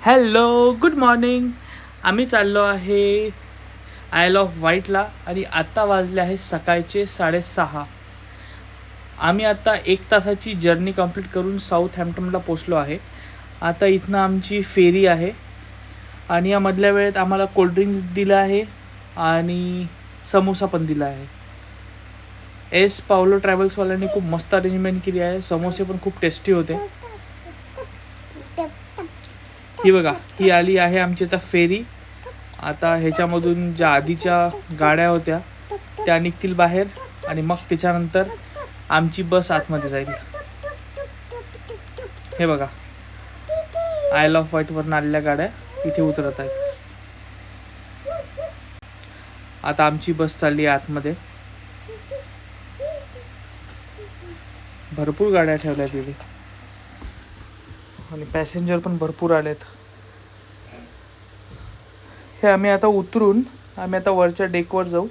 Hello, good morning. आम्ही चाललो आहे आयल ऑफ व्हाईटला आणि आत्ता वाजले आहे सकाळचे 6:30. आम्ही आता 1 तासाची जर्नी कंप्लीट करून साऊथ हॅम्प्टनला पोचलो आहे. आता इथनं आमची फेरी आहे आणि या मधल्या वेळेत आम्हाला कोल्ड्रिंक्स दिलं आहे आणि समोसा पण दिला आहे. एस पावलो ट्रॅव्हल्सवाल्यांनी खूप मस्त अरेंजमेंट केली आहे. समोसे पण खूप टेस्टी होते. ही बघा, ही आली आहे आमची आता फेरी. आता ह्याच्यामधून ज्या आधीच्या गाड्या होत्या त्या निघतील बाहेर आणि मग त्याच्यानंतर आमची बस आतमध्ये जाईल. हे बघा, आयल ऑफ व्हाईटवरून आलेल्या गाड्या इथे उतरत आहेत. आता आमची बस चालली आहे आतमध्ये. भरपूर गाड्या ठेवल्या तिथे आणि पॅसेंजर पण भरपूर आलेत. हे आम्ही आता उतरून आम्ही आता वरच्या डेकवर जाऊ.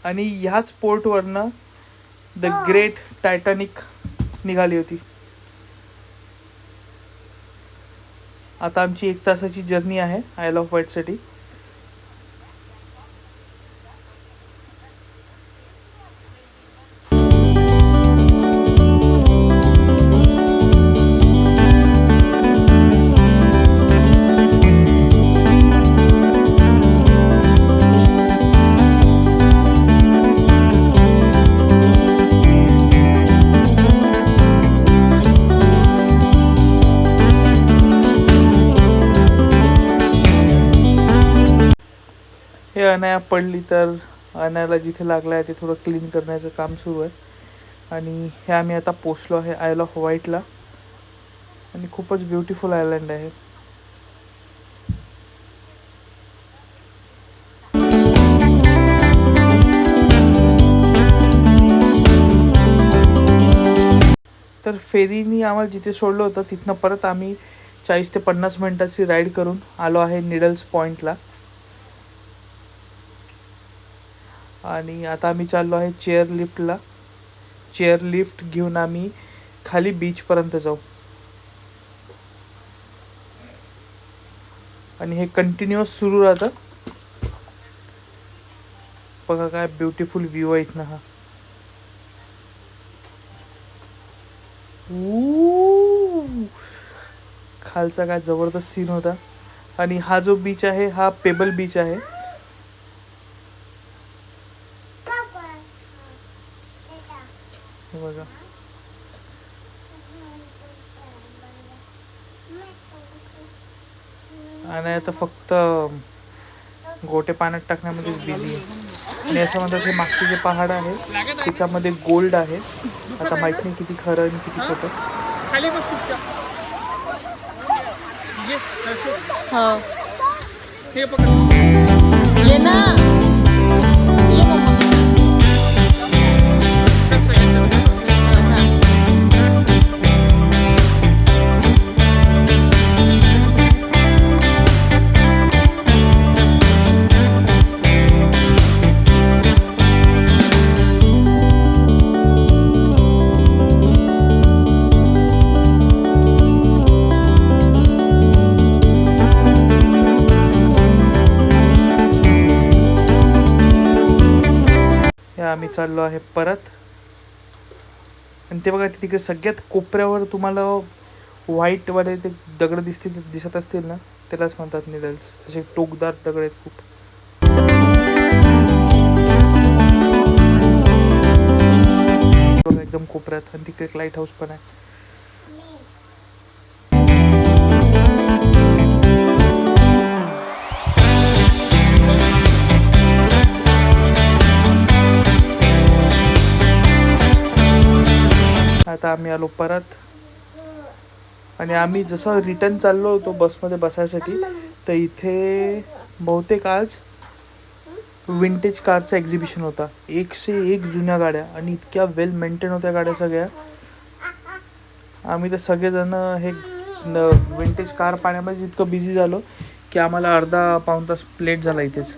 आणि ह्याच पोर्टवरनं द ग्रेट टायटॅनिक निघाली होती. आता आमची 1 तासाची जर्नी आहे आयल ऑफ व्हाईटसाठी. हे अनाया पडली तर अनायाला जिथे लागलं आहे ते थोडं क्लीन करण्याचं काम सुरू आहे. आणि हे आम्ही आता पोचलो आहे आयल ऑफ व्हाईटला आणि खूपच ब्युटिफुल आयलंड आहे. तर फेरीनी आम्हाला जिथे सोडलं होतं तिथनं परत आम्ही 40 ते 50 मिनिटाची राईड करून आलो आहे निडल्स पॉईंटला. आणि आता आम्ही चाललो आहे चेअर लिफ्टला. चेअर लिफ्ट घेऊन आम्ही खाली बीचपर्यंत जाऊ. आणि हे कंटिन्युअस सुरू राहतं. बघा काय ब्युटिफुल व्ह्यू आहे इथनं हा. खालचा काय जबरदस्त सीन होता. आणि हा जो बीच आहे हा पेबल बीच आहे. बघा, आणि आता फक्त गोटे पाण्यात टाकण्यामध्येच बिझी आहे. आणि असं म्हणतात हे मागचे जे पहाड आहे त्याच्यामध्ये गोल्ड आहे. आता माहित नाही किती खरं आणि किती खोटं. ये ना, ये मम्मा. आम्ही चाललो आहे परत. आणि ते बघा तिकडे सगळ्यात कोपऱ्यावर तुम्हाला व्हाईटवाले ते दगड दिसत असतील ना, त्यालाच म्हणतात निडल्स. असे टोकदार दगड आहेत खूप. बघा एकदम कोपऱ्यात. आणि तिकडे एक लाईट हाऊस पण आहे. आता आम्ही आलो परत. आणि आम्ही जसं रिटर्न चाललो होतो बसमध्ये बसायसाठी तर इथे बहुतेक आज विंटेज कारचा एक्झिबिशन होता. 1 से 1 जुन्या गाड्या आणि इतक्या वेल मेंटेन होत्या गाड्या सगळ्या. आम्ही तर सगळेजण हे विंटेज कार पाहण्यामध्ये इतकं बिझी झालो की आम्हाला अर्धा पाऊण तास लेट झाला इथेच.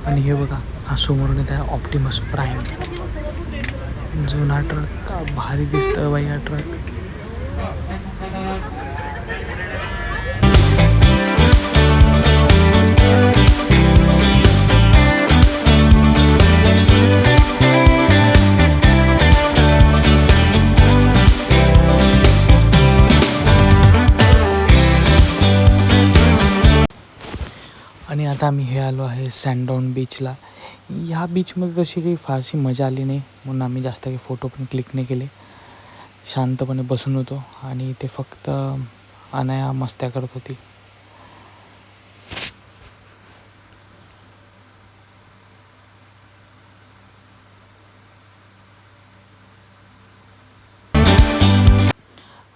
आणि हे बघा, हा समोरून येत आहे ऑप्टिमस प्राईम. जुना ट्रक का भारी दिसतोय बाई हा ट्रक. आणि आता आम्ही हे आलो आहे सँडॉन बीचला. ह्या बीचमध्ये तशी काही फारशी मजा आली नाही, म्हणून आम्ही जास्त काही फोटो पण क्लिक नाही केले. शांतपणे बसून होतो आणि ते फक्त अनाया मस्त्या करत होती.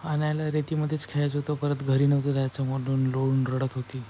अनायाला रेतीमध्येच खेळायचं होतं, परत घरी नव्हतं जायचं म्हणून लोळून रडत होती.